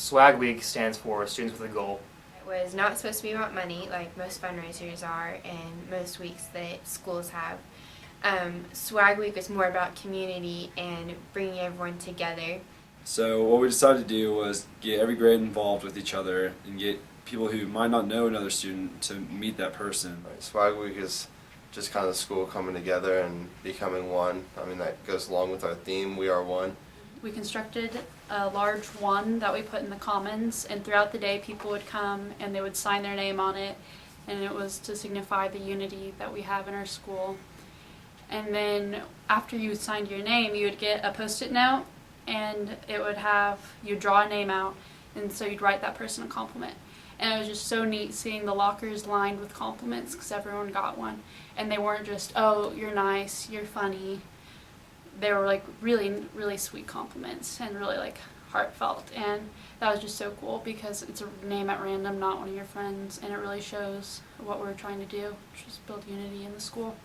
Swag Week stands for Students with a Goal. It was not supposed to be about money like most fundraisers are and most weeks that schools have. Swag Week was more about community and bringing everyone together. So what we decided to do was get every grade involved with each other and get people who might not know another student to meet that person. Right. Swag Week is just kind of the school coming together and becoming one. I mean, that goes along with our theme, We Are One. We constructed a large one that we put in the commons, and throughout the day people would come and they would sign their name on it, and it was to signify the unity that we have in our school. And then after you signed your name, you would get a post-it note, and it would have, you'd draw a name out, and so you'd write that person a compliment. And it was just so neat seeing the lockers lined with compliments because everyone got one. And they weren't just, oh, you're nice, you're funny. They were like really, really sweet compliments and really like heartfelt. And that was just so cool because it's a name at random, not one of your friends, and it really shows what we're trying to do, which is build unity in the school.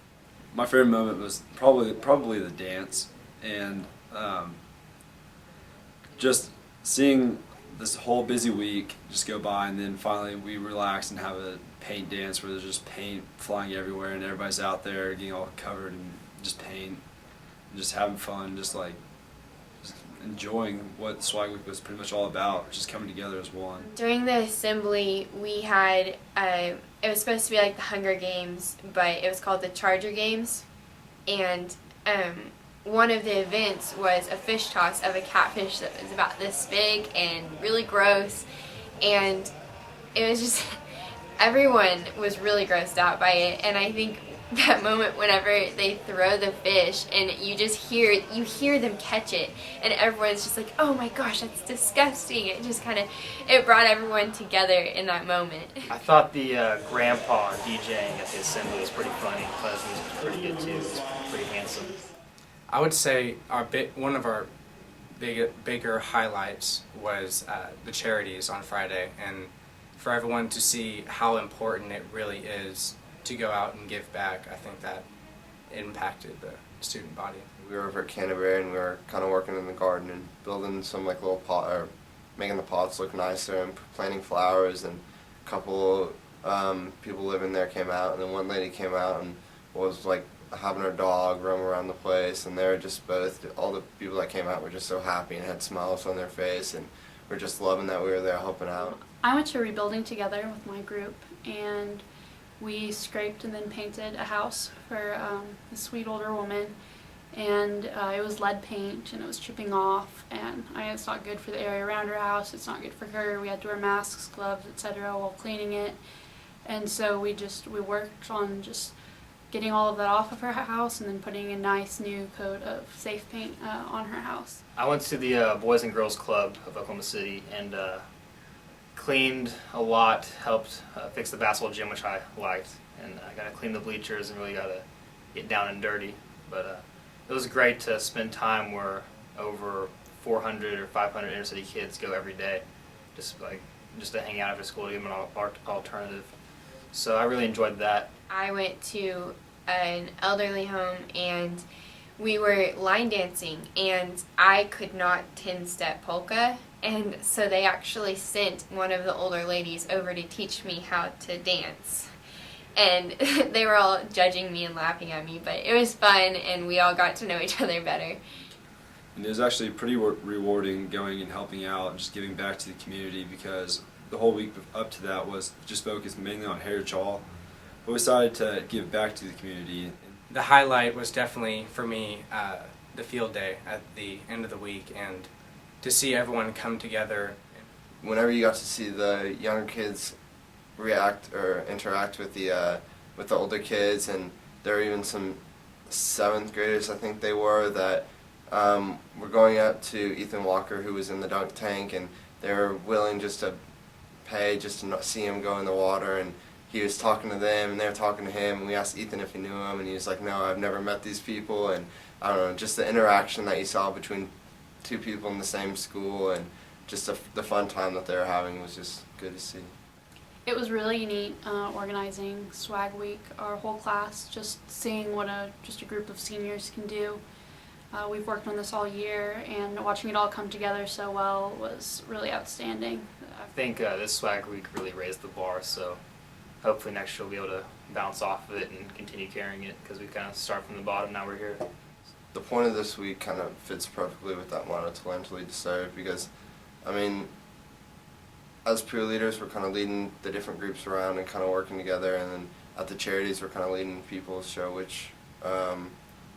My favorite moment was probably the dance, and just seeing this whole busy week just go by, and then finally we relax and have a paint dance where there's just paint flying everywhere and everybody's out there getting all covered in just paint and just having fun, just enjoying what Swag Week was pretty much all about, just coming together as one. During the assembly, we had, it was supposed to be like the Hunger Games, but it was called the Charger Games, and one of the events was a fish toss of a catfish that was about this big and really gross, and it was just, everyone was really grossed out by it. And I think that moment whenever they throw the fish and you hear them catch it, and everyone's just like, oh my gosh, that's disgusting. It just it brought everyone together in that moment. I thought the grandpa DJing at the assembly was pretty funny. I thought his music was pretty good too. He was pretty handsome. I would say one of our bigger highlights was the charities on Friday, and for everyone to see how important it really is to go out and give back. I think that impacted the student body. We were over at Canterbury and we were kind of working in the garden and building some like little pot, or making the pots look nicer and planting flowers, and a couple people living there came out, and then one lady came out and was like having her dog roam around the place, and they were just all the people that came out were just so happy and had smiles on their face, and we're just loving that we were there helping out. I went to Rebuilding Together with my group, and we scraped and then painted a house for a sweet older woman, and it was lead paint and it was chipping off, and it's not good for the area around her house, it's not good for her. We had to wear masks, gloves, etc. while cleaning it, and so we worked on just getting all of that off of her house and then putting a nice new coat of safe paint on her house. I went to the Boys and Girls Club of Oklahoma City and cleaned a lot, helped fix the basketball gym, which I liked, and I got to clean the bleachers and really got to get down and dirty. But it was great to spend time where over 400 or 500 inner city kids go every day, just to hang out after school, to give them an alternative. So I really enjoyed that. I went to an elderly home and we were line dancing, and I could not 10-step polka, and so they actually sent one of the older ladies over to teach me how to dance. And they were all judging me and laughing at me, but it was fun and we all got to know each other better. And it was actually pretty rewarding going and helping out and just giving back to the community, because the whole week up to that was just focused mainly on Heritage Hall. But we decided to give back to the community. The highlight was definitely, for me, the field day at the end of the week, and to see everyone come together. Whenever you got to see the younger kids react or interact with the older kids, and there were even some 7th graders, I think they were, that were going out to Ethan Walker, who was in the dunk tank, and they were willing just to pay just to see him go in the water, and he was talking to them and they were talking to him, and we asked Ethan if he knew him, and he was like, no, I've never met these people. And I don't know, just the interaction that you saw between two people in the same school, and just the fun time that they were having was just good to see. It was really neat organizing Swag Week, our whole class, just seeing what just a group of seniors can do. We've worked on this all year, and watching it all come together so well was really outstanding. I think this swag week really raised the bar, so hopefully next year we'll be able to bounce off of it and continue carrying it, because we kind of start from the bottom, now we're here. The point of this week kind of fits perfectly with that motto, to learn, to lead, to serve, because, I mean, as peer leaders, we're kind of leading the different groups around and kind of working together, and then at the charities, we're kind of leading people, show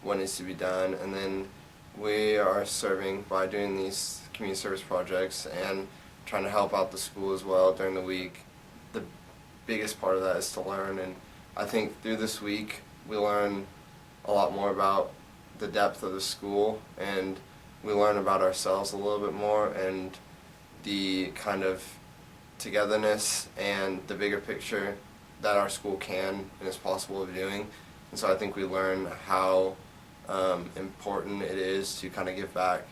what needs to be done, and then we are serving by doing these community service projects and trying to help out the school as well during the week. The biggest part of that is to learn, and I think through this week we learn a lot more about the depth of the school, and we learn about ourselves a little bit more, and the kind of togetherness and the bigger picture that our school can and is possible of doing. And so I think we learn how important it is to kind of give back